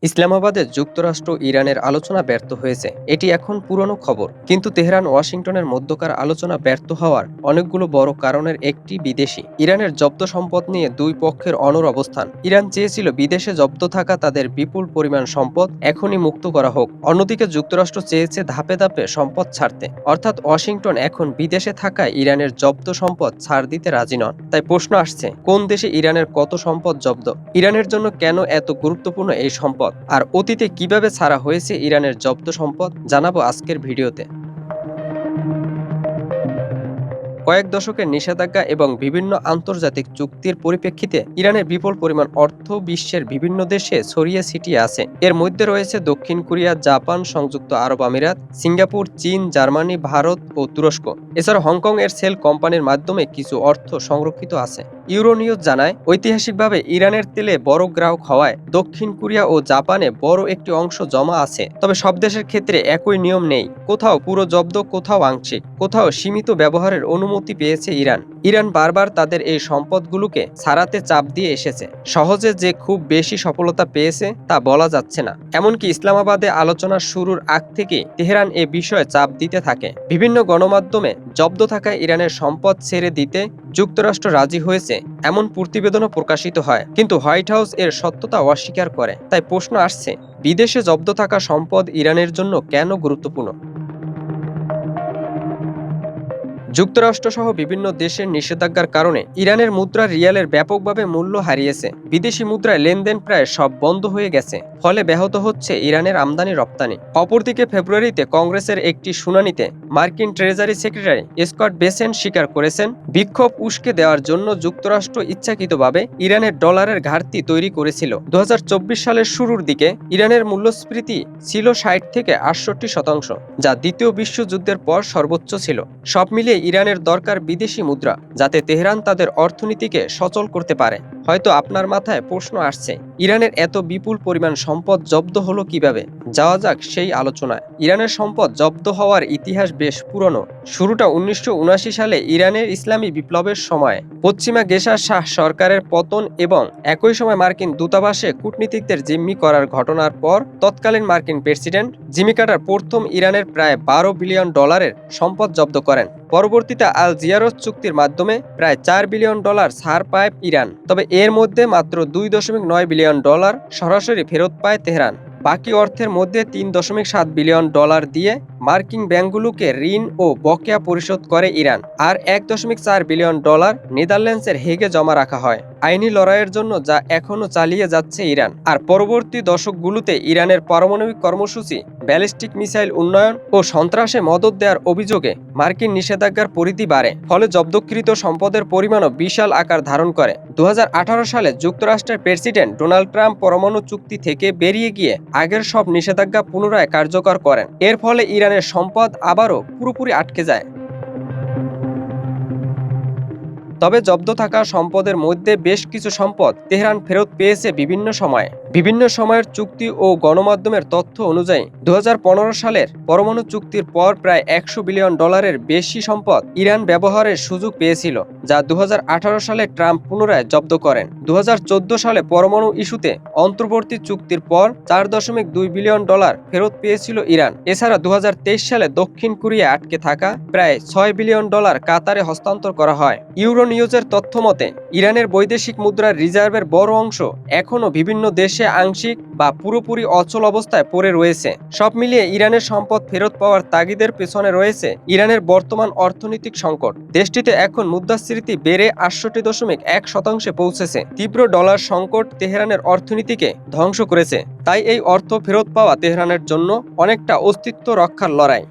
ইসলামাবাদে যুক্তরাষ্ট্র ইরানের আলোচনা ব্যর্থ হয়েছে, এটি এখন পুরনো খবর। কিন্তু তেহরান ওয়াশিংটনের মধ্যকার আলোচনা ব্যর্থ হওয়ার অনেকগুলো বড় কারণের একটি বিদেশি ইরানের জব্দ সম্পদ নিয়ে দুই পক্ষের অনড় অবস্থান। ইরান চেয়েছিল বিদেশে জব্দ থাকা তাদের বিপুল পরিমাণ সম্পদ এখনই মুক্ত করা হোক, অন্যদিকে যুক্তরাষ্ট্র চেয়েছে ধাপে ধাপে সম্পদ ছাড়তে। অর্থাৎ ওয়াশিংটন এখন বিদেশে থাকায় ইরানের জব্দ সম্পদ ছাড় দিতে রাজি নন। তাই প্রশ্ন আসছে, কোন দেশে ইরানের কত সম্পদ জব্দ, ইরানের জন্য কেন এত গুরুত্বপূর্ণ এই সম্পদ, আর অতীতে কিভাবে ছাড়া হয়েছে ইরানের জব্দ সম্পদ, জানাবো আজকের ভিডিওতে। কয়েক দশকের নিষেধাজ্ঞা এবং বিভিন্ন আন্তর্জাতিক চুক্তির পরিপ্রেক্ষিতে ইরানের বিপুল পরিমাণ অর্থ বিশ্বের বিভিন্ন দেশে ছড়িয়ে ছিটিয়ে আছে। এর মধ্যে রয়েছে দক্ষিণ কোরিয়া, জাপান, সংযুক্ত আরব আমিরাত, সিঙ্গাপুর, চীন, জার্মানি, ভারত ও তুরস্ক। এছাড়া হংকং এর সেল কোম্পানির মাধ্যমে কিছু অর্থ সংরক্ষিত আছে। ইউরোনিউজ জানায়, ঐতিহাসিকভাবে ইরানের তেলে বড় গ্রাহক হওয়ায় দক্ষিণ কোরিয়া ও জাপানে বড় একটি অংশ জমা আছে। তবে সব দেশের ক্ষেত্রে একই নিয়ম নেই, কোথাও পুরো জব্দ, কোথাও আংশিক, কোথাও সীমিত ব্যবহারের অনুমতি পেয়েছে ইরান। ইরান বারবার তাদের এই সম্পদগুলোকে ছাড়াতে চাপ দিয়ে এসেছে। সহজে যে খুব বেশি সফলতা পেয়েছে তা বলা যাচ্ছে না। এমনকি ইসলামাবাদে আলোচনা শুরুর আগ থেকে তেহরান এ বিষয়ে চাপ দিতে থাকে। বিভিন্ন গণমাধ্যমে জব্দ থাকা ইরানের সম্পদ ছেড়ে দিতে যুক্তরাষ্ট্র রাজি হয়েছে এমন প্রতিবেদনও প্রকাশিত হয়, কিন্তু হোয়াইট হাউস এর সত্যতা অস্বীকার করে। তাই প্রশ্ন আসছে, বিদেশে জব্দ থাকা সম্পদ ইরানের জন্য কেন গুরুত্বপূর্ণ? যুক্তরাষ্ট্রসহ বিভিন্ন দেশের নিষেধাজ্ঞার কারণে ইরানের মুদ্রা রিয়ালের ব্যাপকভাবে মূল্য হারিয়েছে। বিদেশি মুদ্রায় লেনদেন প্রায় সব বন্ধ হয়ে গেছে, ফলে ব্যাহত হচ্ছে ইরানের আমদানি রপ্তানি। অপরদিকে ফেব্রুয়ারিতে কংগ্রেসের একটি শুনানিতে মার্কিন ট্রেজারি সেক্রেটারি স্কট বেসেন্ট স্বীকার করেছেন, বিক্ষোভ উস্কে দেওয়ার জন্য যুক্তরাষ্ট্র ইচ্ছাকৃতভাবে ইরানের ডলারের ঘাটতি তৈরি করেছিল। 2024 সালের শুরুর দিকে ইরানের মূল্যস্ফীতি ছিল 60 থেকে 68%, যা দ্বিতীয় বিশ্বযুদ্ধের পর সর্বোচ্চ ছিল। সব মিলিয়ে ইরানের দরকার বিদেশি মুদ্রা, যাতে তেহরান তাদের অর্থনীতিকে সচল করতে পারে। হয়তো আপনার মাথায় প্রশ্ন আসছে, ইরানের এত বিপুল পরিমাণ সম্পদ জব্দ হলো কিভাবে? যাওয়া যাক সেই আলোচনায়। ইরানের সম্পদ জব্দ হওয়ার ইতিহাস বেশ পুরনো। শুরুটা 1979 সালে ইরানের ইসলামী বিপ্লবের সময়। পশ্চিমা গেশার শাহ সরকারের পতন এবং একই সময় মার্কিন দূতাবাসে কূটনীতিকদের জিম্মি করার ঘটনার পর তৎকালীন মার্কিন প্রেসিডেন্ট জিমি কার্টার প্রথম ইরানের প্রায় $12 বিলিয়ন সম্পদ জব্দ করেন। পরবর্তীতে আল জিয়ারত চুক্তির মাধ্যমে প্রায় $4 বিলিয়ন ছাড় পায় ইরান। তবে এর মধ্যে মাত্র $2.9 বিলিয়ন সরাসরি ফেরত পায় তেহরান। বাকি অর্থের মধ্যে $3.7 বিলিয়ন দিয়ে মার্কিন ব্যাংকগুলোকে ঋণ ও বকেয়া পরিশোধ করে ইরান, আর $1.4 বিলিয়ন নেদারল্যান্ডসের হেগে জমা রাখা হয় আইনি লড়াইয়ের জন্য, যা এখনও চালিয়ে যাচ্ছে ইরান। আর পরবর্তী দশকগুলোতে ইরানের পারমাণবিক কর্মসূচি, ব্যালিস্টিক মিসাইল উন্নয়ন ও সন্ত্রাসে মদদ দেওয়ার অভিযোগে মার্কিন নিষেধাজ্ঞার পরিধি বাড়ে, ফলে জব্দকৃত সম্পদের পরিমাণও বিশাল আকার ধারণ করে। 2018 সালে যুক্তরাষ্ট্রের প্রেসিডেন্ট ডোনাল্ড ট্রাম্প পরমাণু চুক্তি থেকে বেরিয়ে গিয়ে আগের সব নিষেধাজ্ঞা পুনরায় কার্যকর করেন। এর ফলে ইরানের সম্পদ আবারও পুরোপুরি আটকে যায়। তবে জব্দ থাকা সম্পদের মধ্যে বেশ কিছু সম্পদ তেহরান ফেরত পেয়েছে বিভিন্ন সময়ে। বিভিন্ন সময়ের চুক্তি ও গণমাধ্যমের তথ্য অনুযায়ী 2015 সালের পরমাণু চুক্তির পর প্রায় $100 বিলিয়ন বেশি সম্পদ ইরান ব্যবহারের সুযোগ পেয়েছিল, যা 2018 সালে ট্রাম্প পুনরায় জব্দ করেন। 2014 সালে পরমাণু ইস্যুতে অন্তর্বর্তী চুক্তির পর $4.2 বিলিয়ন ফেরত পেয়েছিল ইরান। এছাড়া 2023 সালে দক্ষিণ কোরিয়ায় আটকে থাকা প্রায় $6 বিলিয়ন কাতারে হস্তান্তর করা হয়। ইউরোনিউজের তথ্য মতে, ইরানের বৈদেশিক মুদ্রার রিজার্ভের বড় অংশ এখনও বিভিন্ন দেশে আংশিক বা পুরোপুরি অচল অবস্থায় পড়ে রয়েছে। সব মিলিয়ে ইরানের সম্পদ ফেরত পাওয়ার তাগিদের পেছনে রয়েছে ইরানের বর্তমান অর্থনৈতিক সংকট। দেশটিতে এখন মুদ্রাস্ফীতি বেড়ে 68.1% পৌঁছেছে। তীব্র ডলার সংকট তেহরানের অর্থনীতিকে ধ্বংস করেছে। তাই এই অর্থ ফেরত পাওয়া তেহরানের জন্য অনেকটা অস্তিত্ব রক্ষার লড়াই।